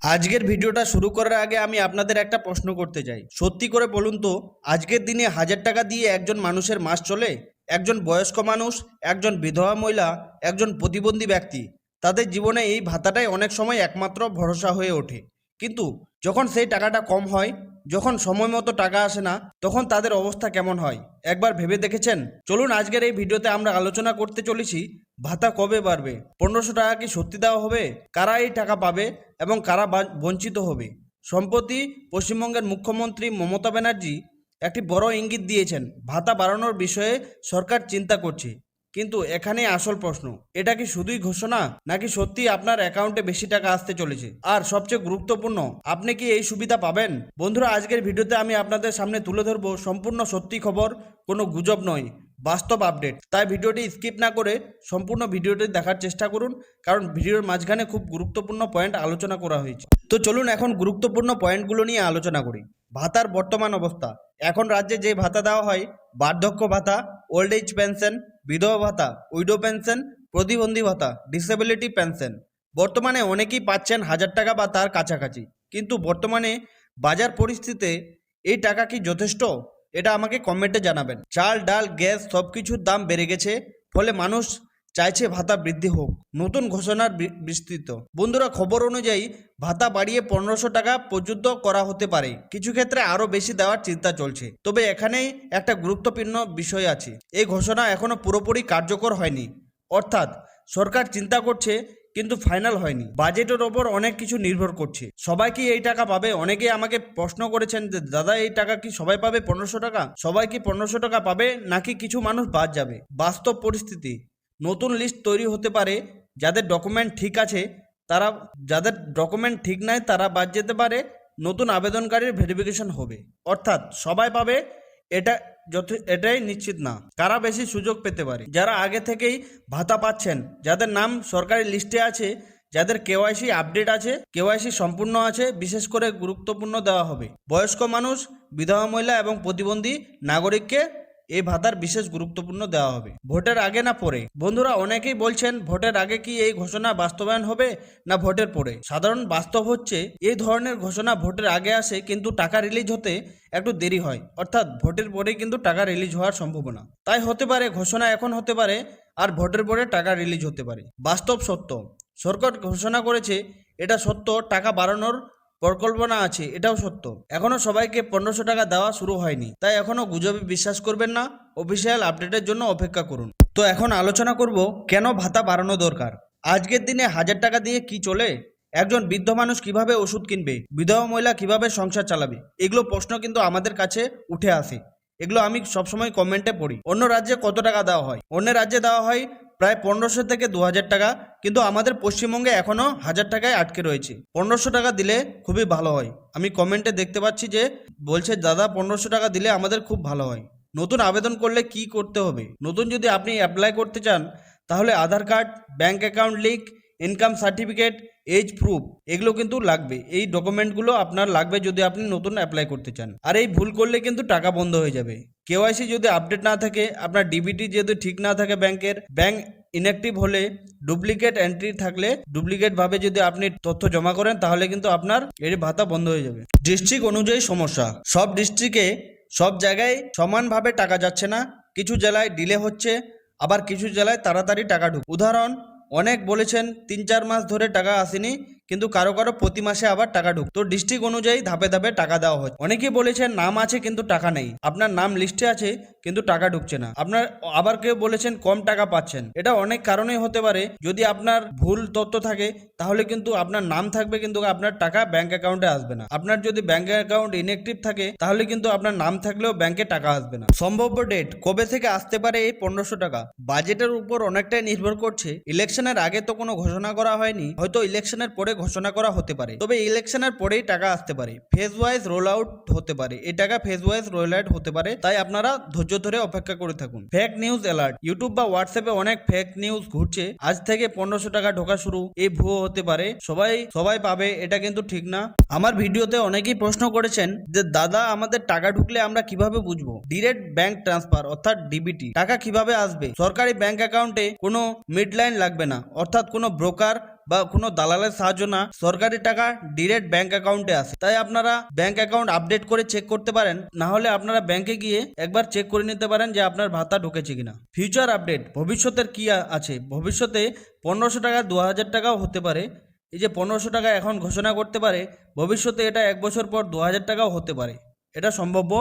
আজকের ভিডিওটা শুরু করার আগে আমি আপনাদের একটা প্রশ্ন করতে চাই। সত্যি করে বলুন তো, আজকের দিনে 1000 টাকা দিয়ে একজন মানুষের মাস চলে? একজন বয়স্ক মানুষ, একজন বিধবা মহিলা, একজন প্রতিবন্ধী ব্যক্তি, তাদের জীবনে এই ভাতাটাই অনেক সময় একমাত্র ভরসা হয়ে ওঠে। কিন্তু যখন সেই টাকাটা কম হয়, যখন সময় মতো টাকা আসে না, তখন তাদের অবস্থা কেমন হয় একবার ভেবে দেখেছেন? চলুন আজকের এই ভিডিওতে আমরা আলোচনা করতে চলেছি ভাতা কবে বাড়বে, 1500 টাকা কি সত্যি দেওয়া হবে, কারা এই টাকা পাবে এবং কারা বঞ্চিত হবে। সম্প্রতি পশ্চিমবঙ্গের মুখ্যমন্ত্রী মমতা ব্যানার্জি একটি বড় ইঙ্গিত দিয়েছেন, ভাতা বাড়ানোর বিষয়ে সরকার চিন্তা করছে। কিন্তু এখানে আসল প্রশ্ন, এটা কি শুধুই ঘোষণা, নাকি সত্যি আপনার অ্যাকাউন্টে বেশি টাকা আসতে চলেছে? আর সবচেয়ে গুরুত্বপূর্ণ, আপনি কি এই সুবিধা পাবেন? বন্ধুরা, আজকের ভিডিওতে আমি আপনাদের সামনে তুলে ধরবো সম্পূর্ণ সত্যি খবর, কোনো গুজব নয়, বাস্তব আপডেট। তাই ভিডিওটি স্কিপ না করে সম্পূর্ণ ভিডিওটি দেখার চেষ্টা করুন, কারণ ভিডিওর মাঝখানে খুব গুরুত্বপূর্ণ পয়েন্ট আলোচনা করা হয়েছে। তো চলুন এখন গুরুত্বপূর্ণ পয়েন্টগুলো নিয়ে আলোচনা করি। ভাতার বর্তমান অবস্থা। এখন রাজ্যে যে ভাতা দেওয়া হয়, বার্ধক্য ভাতা, ওল্ড এজ পেনশন, বিধবা ভাতা, উইডো পেনশন, প্রতিবন্ধী ভাতা, ডিসেবিলিটি পেনশন, বর্তমানে অনেকেই পাচ্ছেন 1000 টাকা বা তার কাছাকাছি। কিন্তু বর্তমানে বাজার পরিস্থিতিতে এই টাকা কি যথেষ্ট? এটা আমাকে কমেন্টে জানাবেন। চাল, ডাল, গ্যাস সব কিছুর দাম বেড়ে গেছে, ফলে মানুষ চাইছে ভাতা বৃদ্ধি হোক। নতুন ঘোষণার বিস্তৃত। বন্ধুরা, খবর অনুযায়ী ভাতা বাড়িয়ে 1500 টাকা পর্যন্ত করা হতে পারে, কিছু ক্ষেত্রে আরও বেশি দেওয়ার চিন্তা চলছে। তবে এখানেই একটা গুরুত্বপূর্ণ বিষয় আছে, এই ঘোষণা এখনো পুরোপুরি কার্যকর হয়নি। অর্থাৎ সরকার চিন্তা করছে কিন্তু ফাইনাল হয়নি। বাজেটের ওপর অনেক কিছু নির্ভর করছে। সবাই কি এই টাকা পাবে? অনেকেই আমাকে প্রশ্ন করেছেন যে দাদা, এই টাকা কি সবাই পাবে? 1500 টাকা সবাই কি 1500 টাকা পাবে, নাকি কিছু মানুষ বাদ যাবে? বাস্তব পরিস্থিতি, নতুন লিস্ট তৈরি হতে পারে। যাদের ডকুমেন্ট ঠিক আছে তারা, যাদের ডকুমেন্ট ঠিক নাই তারা বাদ যেতে পারে। নতুন আবেদনকারীর ভেরিফিকেশন হবে। অর্থাৎ সবাই পাবে এটাই নিশ্চিত না। কারা বেশি সুযোগ পেতে পারে? যারা আগে থেকেই ভাতা পাচ্ছেন, যাদের নাম সরকারি লিস্টে আছে, যাদের কেওয়াইসি আপডেট আছে, কেওয়াইসি সম্পূর্ণ আছে, বিশেষ করে গুরুত্বপূর্ণ দেওয়া হবে। বয়স্ক মানুষ, বিধবা মহিলা এবং প্রতিবন্ধী নাগরিককে এই ভাতার বিশেষ গুরুত্বপূর্ণ দেওয়া হবে। ভোটের আগে না পরে? বন্ধুরা, অনেকেই বলছেন ভোটের আগে কি এই ঘোষণা বাস্তবায়ন হবে না ভোটের পরে? সাধারণ বাস্তব হচ্ছে এই ধরনের ঘোষণা ভোটের আগে আসে, কিন্তু টাকা রিলিজ হতে একটু দেরি হয়। অর্থাৎ ভোটের পরে কিন্তু টাকা রিলিজ হওয়ার সম্ভাবনা। তাই হতে পারে ঘোষণা এখন হতে পারে আর ভোটের পরে টাকা রিলিজ হতে পারে। বাস্তব সত্য, সরকার ঘোষণা করেছে, এটা সত্য। টাকা বাড়ানোর পরিকল্পনা আছে, এটাও সত্য। এখনো সবাইকে 1500 টাকা দেওয়া শুরু হয়নি, তাই এখনো গুজবে বিশ্বাস করবেন না। অফিসিয়াল আপডেটের জন্য অপেক্ষা করুন। তো এখন আলোচনা করব কেন ভাতা বাড়ানো দরকার। আজকের দিনে 1000 টাকা দিয়ে কি চলে? একজন বৃদ্ধ মানুষ কিভাবে ওষুধ কিনবে? বিধবা মহিলা কিভাবে সংসার চালাবে? এগুলো প্রশ্ন কিন্তু আমাদের কাছে উঠে আসে। এগুলো আমি সবসময় কমেন্টে পড়ি। অন্য রাজ্যে কত টাকা দেওয়া হয়? অন্য রাজ্যে দেওয়া হয় প্রায় 1500 থেকে 2000 টাকা, কিন্তু আমাদের পশ্চিমবঙ্গে এখনও 1000 টাকায় আটকে রয়েছে। 1500 টাকা দিলে খুবই ভালো হয়। আমি কমেন্টে দেখতে পাচ্ছি যে বলছে দাদা 1500 টাকা দিলে আমাদের খুব ভালো হয়। নতুন আবেদন করলে কি করতে হবে? নতুন যদি আপনি অ্যাপ্লাই করতে চান, তাহলে Aadhaar card, bank account link, income certificate, age proof, এগুলো কিন্তু লাগবে। এই ডকুমেন্টগুলো আপনার লাগবে যদি আপনি নতুন অ্যাপ্লাই করতে চান। আর এই ভুল করলে কিন্তু টাকা বন্ধ হয়ে যাবে। কেওয়াইসি যদি আপডেট না থাকে, আপনার ডিবিটি যদি ঠিক না থাকে, ব্যাংক ইনঅ্যাক্টিভ হলে, ডুপ্লিকেট এন্ট্রি থাকলে, ডুপ্লিকেট ভাবে যদি আপনি তথ্য জমা করেন, তাহলে কিন্তু আপনার এর ভাতা বন্ধ হয়ে যাবে। ডিস্ট্রিক্ট অনুযায়ী সমস্যা। সব ডিস্ট্রিক্টে সব জায়গায় সমানভাবে টাকা যাচ্ছে না। কিছু জেলায় ডিলে হচ্ছে, আবার কিছু জেলায় তাড়াতাড়ি টাকা উদাহরণ, অনেক বলেছেন 3-4 মাস ধরে টাকা আসেনি, কিন্তু কারো কারো প্রতি মাসে আবার টাকা তো ডিস্ট্রিক্ট অনুযায়ী ধাপে ধাপে টাকা দেওয়া হচ্ছে। অনেকেই বলেছেন নাম আছে কিন্তু টাকা নেই। আপনার নাম লিস্টে আছে কিন্তু টাকা ঢুকছে না। আবার কেউ বলেছেন কম টাকা পাচ্ছেন। এটা অনেক কারণেই হতে পারে। যদি আপনার ভুল তথ্য থাকে, তাহলে কিন্তু আপনার নাম থাকবে কিন্তু আপনার টাকা ব্যাংক অ্যাকাউন্টে আসবে না। আপনার যদি ব্যাংক অ্যাকাউন্ট ইনঅ্যাক্টিভ থাকে, তাহলে কিন্তু আপনার নাম থাকলেও ব্যাংকে টাকা আসবে না। সম্ভাব্য ডেট কবে থেকে আসতে পারে এই 1500 টাকা? বাজেটের উপর অনেকটাই নির্ভর করছে। ইলেকশনের আগে তো কোনো ঘোষণা করা হয়নি, হয়তো ইলেকশনের পরে ঘোষণা করা হতে পারে। তবে ইলেকশনের পরেই টাকা আসতে পারে। ফেজ ওয়াইজ রোল আউট হতে পারে। এই টাকা ফেজ ওয়াইজ রোল আউট হতে পারে, তাই আপনারা ধৈর্য ধরে অপেক্ষা করে থাকুন। Fake news alert. ইউটিউব বা হোয়াটসঅ্যাপে অনেক ফেক নিউজ ঘুরছে। আজ থেকে 1500 টাকা ঢোকা শুরু, এই ভুয়ো হতে পারে। সবাই পাবে, এটা কিন্তু ঠিক না। আমার ভিডিওতে অনেকেই প্রশ্ন করেছেন যে দাদা, আমাদের টাকা ঢুকলে আমরা কিভাবে বুঝবো? ডিরেক্ট ব্যাংক ট্রান্সফার অর্থাৎ ডিবিটি। টাকা কিভাবে আসবে? সরকারি ব্যাংক অ্যাকাউন্টে কোনো মিডলাইন লাগবে না, অর্থাৎ কোনো ব্রোকার বা কোনো দালালের সাহায্য না, সরকারি টাকা ডিরেক্ট ব্যাংক অ্যাকাউন্টে আসে। তাই আপনারা ব্যাংক অ্যাকাউন্ট আপডেট করে চেক করতে পারেন, না হলে আপনারা ব্যাংকে গিয়ে একবার চেক করে নিতে পারেন যে আপনার ভাতা ঢুকেছে কিনা। ফিউচার আপডেট, ভবিষ্যতের কি আছে, ভবিষ্যতে 1500 টাকা 2000 টাকাও হতে পারে। এই যে 1500 টাকা এখন ঘোষণা করতে পারে, ভবিষ্যতে এটা 1 বছর পর 2000 টাকাও হতে পারে, এটা সম্ভাব্য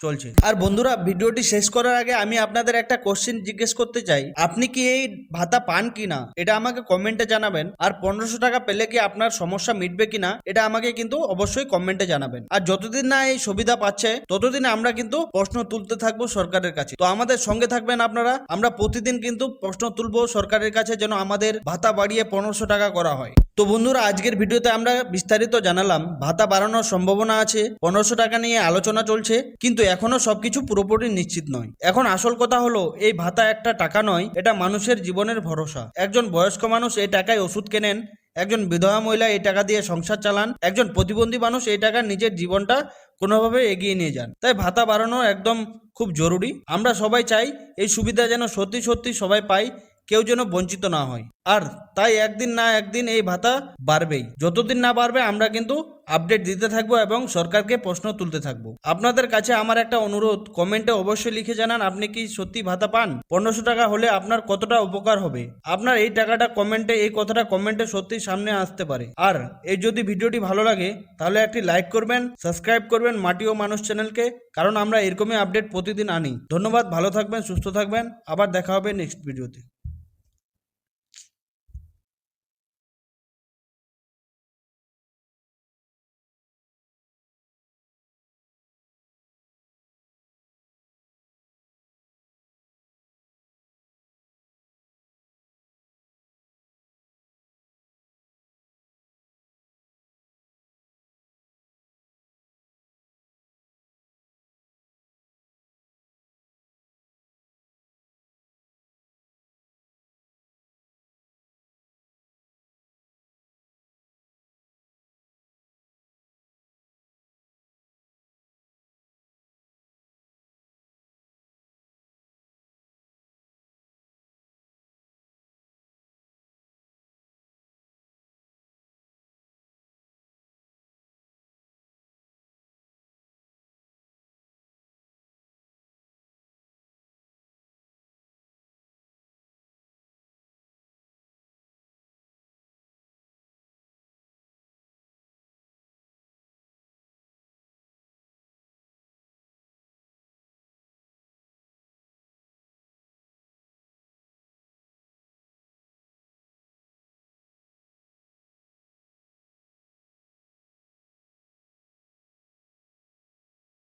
চলছে। আর বন্ধুরা, ভিডিওটি শেষ করার আগে আমি আপনাদের একটা কোশ্চেন জিজ্ঞেস করতে চাই, আপনি কি এই ভাতা পান কিনা এটা আমাকে কমেন্টে জানাবেন। আর 1500 টাকা পেলে কি আপনার সমস্যা মিটবে কিনা এটা আমাকে কিন্তু অবশ্যই কমেন্টে জানাবেন। আর যতদিন না এই সুবিধা পাচ্ছে ততদিন আমরা কিন্তু প্রশ্ন তুলতে থাকবো সরকারের কাছে। তো আমাদের সঙ্গে থাকবেন আপনারা, আমরা প্রতিদিন কিন্তু প্রশ্ন তুলবো সরকারের কাছে যেন আমাদের ভাতা বাড়িয়ে 1500 টাকা করা হয়। তো বন্ধুরা, আজকের ভিডিওতে আমরা বিস্তারিত জানালাম ভাতা বাড়ানোর সম্ভাবনা আছে, 1500 টাকা নিয়ে আলোচনা চলছে, কিন্তু এখনো সবকিছু পুরোপুরি নিশ্চিত নয়। এখন আসল কথা হলো, এই ভাতা একটা টাকা নয়, এটা মানুষের জীবনের ভরসা। একজন বয়স্ক মানুষ এই টাকায় ওষুধ কেনেন, একজন বিধবা মহিলা এই টাকা দিয়ে সংসার চালান, একজন প্রতিবন্ধী মানুষ এই টাকা নিজের জীবনটা কোনোভাবে এগিয়ে নিয়ে যান। তাই ভাতা বাড়ানো একদম খুব জরুরি। আমরা সবাই চাই এই সুবিধা যেন সত্যি সত্যি সবাই পায়, কেউ যেন বঞ্চিত না হয়। আর তাই একদিন না একদিন এই ভাতা বাড়বেই। যতদিন না বাড়বে আমরা কিন্তু আপডেট দিতে থাকবো এবং সরকারকে প্রশ্ন তুলতে থাকবো। আপনাদের কাছে আমার একটা অনুরোধ, কমেন্টে অবশ্যই লিখে জানান আপনি কি সত্যি ভাতা পান। 1500 টাকা হলে আপনার কতটা উপকার হবে, আপনার এই টাকাটা কমেন্টে, এই কথাটা কমেন্টে সত্যি সামনে আসতে পারে। আর এই যদি ভিডিওটি ভালো লাগে তাহলে একটি লাইক করবেন, সাবস্ক্রাইব করবেন মাটি ও মানুষ চ্যানেলকে, কারণ আমরা এরকমই আপডেট প্রতিদিন আনি। ধন্যবাদ, ভালো থাকবেন, সুস্থ থাকবেন, আবার দেখা হবে নেক্সট ভিডিওতে।